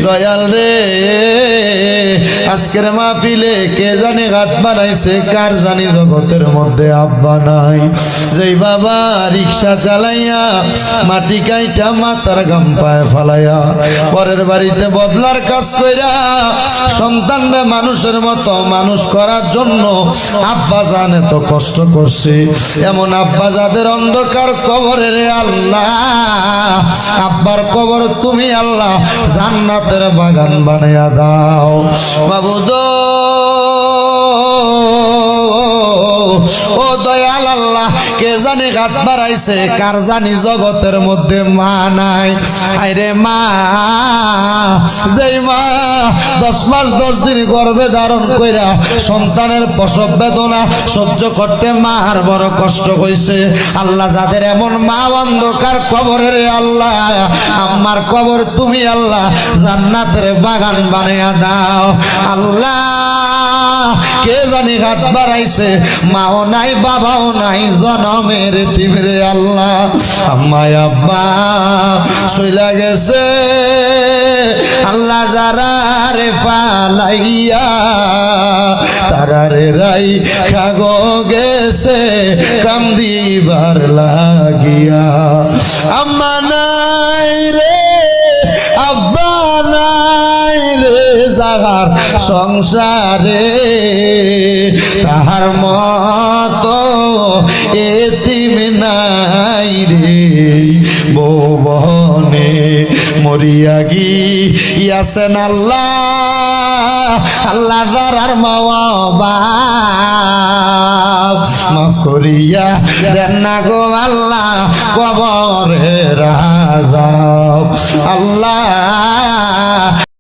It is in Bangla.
দয়াল রে আজকের মাহফিলে কে জানি ঘাত বানাইছে, কার জানি জগতের মধ্যে আব্বা নাই। যেই বাবা রিক্সা চালাইয়া মাটি কাইটা মাথার গাম পায়ে ফালাইয়া পরের বাড়িতে বদলার কাজ কইরা সন্তানরা মানুষের মতো মানুষ করার জন্য আব্বা জান এত কষ্ট করছে, এমন আব্বা যাদের অন্ধকার কবরে রে আল্লাহ, আব্বার কবর তুমি আল্লাহ জান্নাতের বাগান বানাইয়া দাও মাবুদ। ও দয়াল আল্লাহ, কে জানি ঘাত বাড়াইছে, কার জানি জগতের মধ্যে মা নাই। আইরে মা, যেই মা 10 মাস 10 দিন গর্ভে ধারণ কইরা সন্তানের প্রসব বেদনা সহ্য করতে মার বড় কষ্ট হইছে, আল্লাহ যাদের এমন মা অন্ধকার কবরের আল্লাহ, আমার কবর তুমি আল্লাহ জান্নাতের বাগান বানাইয়া দাও আল্লাহ। কে জানি ঘাত বাড়াইছে, মাও নাই বাবাও নাই, জনমের তিমরে আল্লাহ। আম্মায় আব্বা চইলা গেছে আল্লাহ, যারা রে পালাইয়া তারা রে রাই খাগো গেছে কান্দিবার লাগিয়া। আম্মা নাই রে আব্বা নাই রে যাহার সংসারে, তাহার মতো এতিম নাই রে ভুবনে। মরিয়া গিয়াছেন আল্লাহ, আল্লাহ যারার মা বাপ মাফ করিয়া দেন না গো আল্লাহ কবরে রাজা আল্লাহ।